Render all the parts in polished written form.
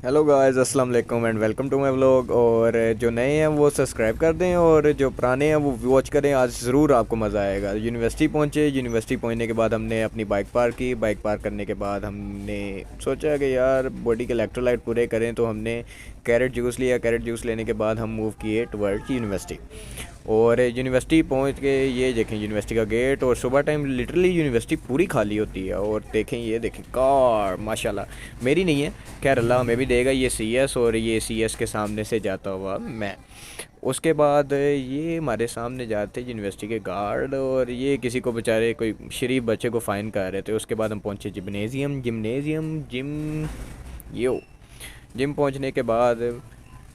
Hello guys, अस्सलाम वालेकुम and welcome to my vlog. और जो नए हैं वो सब्सक्राइब कर दें और जो पुराने हैं वो वॉच करें। आज ज़रूर आपको मज़ा आएगा। यूनिवर्सिटी पहुंचे, यूनिवर्सिटी पहुंचने के बाद हमने अपनी बाइक पार्क की। बाइक पार्क करने के बाद हमने सोचा कि यार बॉडी के इलेक्ट्रोलाइट पूरे करें, तो हमने कैरेट जूस लिया। कैरेट जूस लेने के बाद हम मूव किए टवर्ड्स यूनिवर्सिटी। और यूनिवर्सिटी पहुंच के ये देखें यूनिवर्सिटी का गेट, और सुबह टाइम लिटरली यूनिवर्सिटी पूरी खाली होती है। और देखें, ये देखें कार माशाल्लाह मेरी नहीं है, खैर अल्लाह हमें भी देगा। ये सीएस, और ये सीएस के सामने से जाता हुआ मैं। उसके बाद ये हमारे सामने जाते यूनिवर्सिटी के गार्ड, और ये किसी को बेचारे कोई शरीफ बच्चे को फ़ाइन कर रहे थे। उसके बाद हम पहुँचे जिम पहुँचने के बाद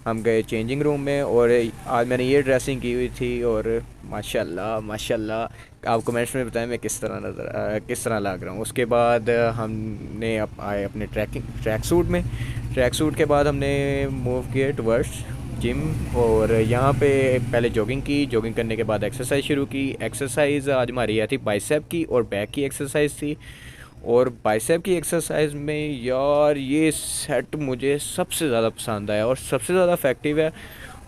हम गए चेंजिंग रूम में। और आज मैंने ये ड्रेसिंग की हुई थी, और माशाल्लाह माशाल्लाह आप कमेंट्स में बताएं मैं किस तरह लग रहा हूँ। उसके बाद हमने आए अपने ट्रैक सूट के बाद हमने मूव किए टवर्ड्स जिम। और यहाँ पे पहले जॉगिंग करने के बाद एक्सरसाइज शुरू की। एक्सरसाइज आज हमारी थी बाइसेप की और बैक की एक्सरसाइज थी। और बाइसेप की एक्सरसाइज में यार ये सेट मुझे सबसे ज़्यादा पसंद आया और सबसे ज़्यादा इफ़ेक्टिव है।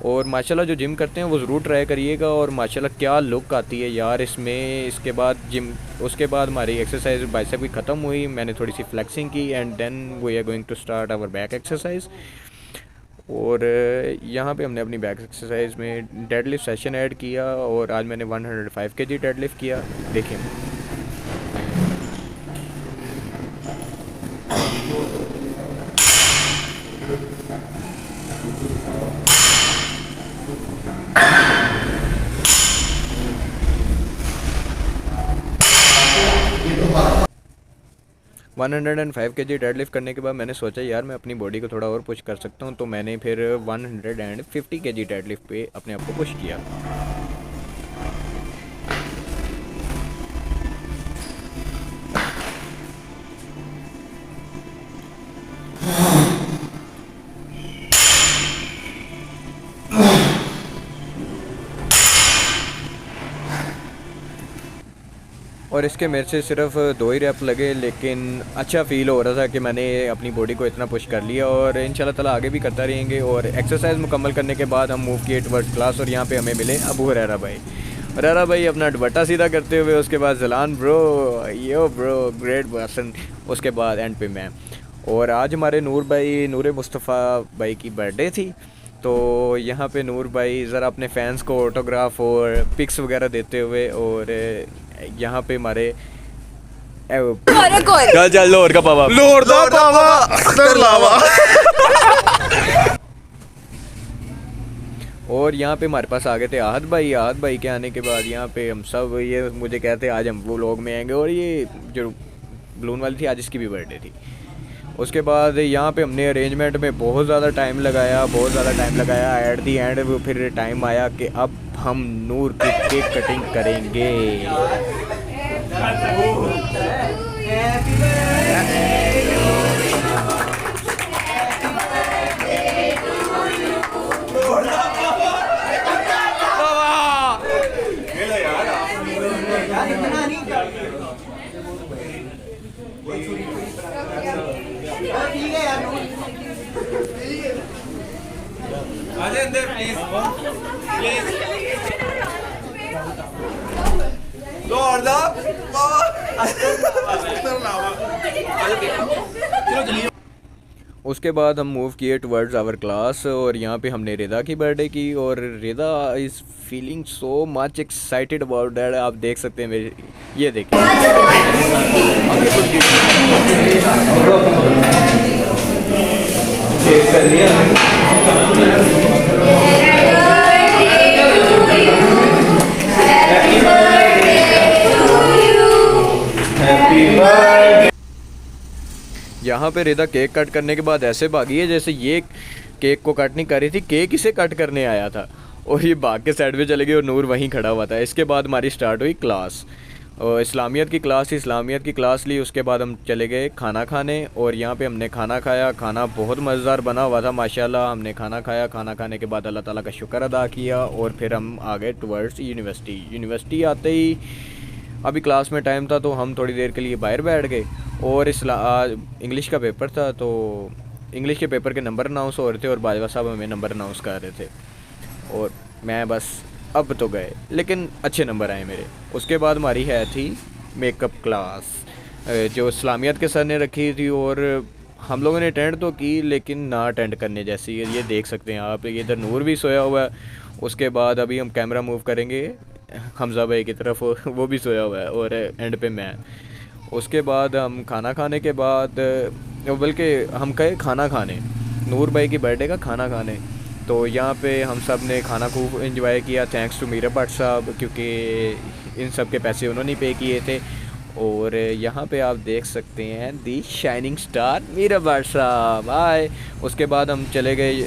और माशाल्लाह जो जिम करते हैं वो ज़रूर ट्राई करिएगा। और माशाल्लाह क्या लुक आती है यार इसमें। उसके बाद हमारी एक्सरसाइज बाइसेप की ख़त्म हुई। मैंने थोड़ी सी फ्लेक्सिंग की and then we are going to start our back exercise. और यहाँ पे हमने अपनी बैक एक्सरसाइज में डेडलिफ्ट सेशन ऐड किया, और आज मैंने 105 केजी डेडलिफ्ट किया। देखें 105 केजी डेडलिफ्ट करने के बाद मैंने सोचा यार मैं अपनी बॉडी को थोड़ा और पुश कर सकता हूँ, तो मैंने फिर 150 केजी डेडलिफ्ट पे अपने आप को पुश किया। और इसके मेरे से सिर्फ 2 ही रैप लगे, लेकिन अच्छा फील हो रहा था कि मैंने अपनी बॉडी को इतना पुश कर लिया। और इंशाल्लाह ताला आगे भी करता रहेंगे। और एक्सरसाइज मुकम्मल करने के बाद हम मूव किए टवर्ड्स क्लास, और यहाँ पे हमें मिले अबू हुरैरा भाई अपना दुपट्टा सीधा करते हुए। उसके बाद जलान ब्रो ग्रेट पर्सन। उसके बाद एंड पे मैं। और आज हमारे नूर मुस्तफ़ा भाई की बर्थडे थी, तो यहाँ पे नूर भाई ज़रा अपने फैंस को ऑटोग्राफ और पिक्स वगैरह देते हुए। और यहाँ पे हमारे चल लोर का पावा और यहाँ पे हमारे पास आ गए थे आहद भाई के आने के बाद यहाँ पे हम सब ये मुझे कहते आज हम वो लोग में आएंगे। और ये जो बलून वाली थी आज इसकी भी बर्थडे थी। उसके बाद यहाँ पे हमने अरेंजमेंट में बहुत ज़्यादा टाइम लगाया। एट दी एंड फिर टाइम आया कि अब हम नूर की केक कटिंग करेंगे। अंदर प्लीज लॉर्ड उसके बाद हम मूव किए टवर्ड्स आवर क्लास, और यहाँ पे हमने रिदा की बर्थडे की। और Rida is feeling so much excited about that. आप देख सकते हैं मेरे, ये देखिए यहाँ पे रिदा केक कट करने के बाद ऐसे भागी है जैसे ये केक को कट नहीं कर रही थी, केक इसे कट करने आया था। और ये भाग के साइड पे चले गई और नूर वहीं खड़ा हुआ था। इसके बाद हमारी स्टार्ट हुई क्लास, और इस्लामियत की क्लास ली। उसके बाद हम चले गए खाना खाने, और यहाँ पे हमने खाना खाया। खाना बहुत मज़ेदार बना हुआ था माशाल्लाह। हमने खाना खाया, खाना खाने के बाद अल्लाह ताला का शुक्र अदा किया, और फिर हम आ गए टवर्ड्स यूनिवर्सिटी आते ही अभी क्लास में टाइम था तो हम थोड़ी देर के लिए बाहर बैठ गए। और इंग्लिश का पेपर था तो इंग्लिश के पेपर के नंबर अनाउंस हो रहे थे और बाजवा साहब हमें नंबर अनाउंस कर रहे थे, और मैं बस अब तो गए, लेकिन अच्छे नंबर आए मेरे। उसके बाद हमारी है थी मेकअप क्लास, जो इस्लामियत के सर ने रखी थी, और हम लोगों ने अटेंड तो की लेकिन ना अटेंड करने जैसी। ये देख सकते हैं आप, ये इधर नूर भी सोया हुआ है। उसके बाद अभी हम कैमरा मूव करेंगे हमज़ा भाई की तरफ, वो भी सोया हुआ है, और एंड पे मैं। उसके बाद हम खाना खाने के बाद, बल्कि हम गए खाना खाने, नूर भाई की बर्थडे का खाना खाने। तो यहाँ पे हम सब ने खाना खूब एंजॉय किया, थैंक्स टू मीरा भट्ट साहब, क्योंकि इन सब के पैसे उन्होंने पे किए थे। और यहाँ पे आप देख सकते हैं दी शाइनिंग स्टार मीरा भट्ट साहब आए। उसके बाद हम चले गए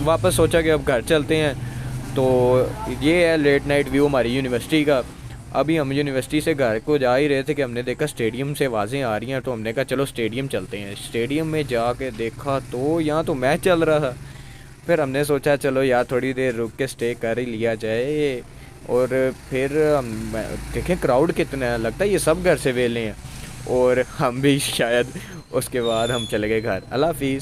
वापस, सोचा कि अब घर चलते हैं। तो ये है लेट नाइट व्यू हमारी यूनिवर्सिटी का। अभी हम यूनिवर्सिटी से घर को जा ही रहे थे कि हमने देखा स्टेडियम से आवाज़ें आ रही हैं, तो हमने कहा चलो स्टेडियम चलते हैं। स्टेडियम में जाके देखा तो यहाँ तो मैच चल रहा था। फिर हमने सोचा चलो यार थोड़ी देर रुक के स्टे कर ही लिया जाए, और फिर हम देखें क्राउड कितना है, लगता है ये सब घर से वेले हैं, और हम भी शायद। उसके बाद हम चले गए घर। अल्लाह हाफिज़।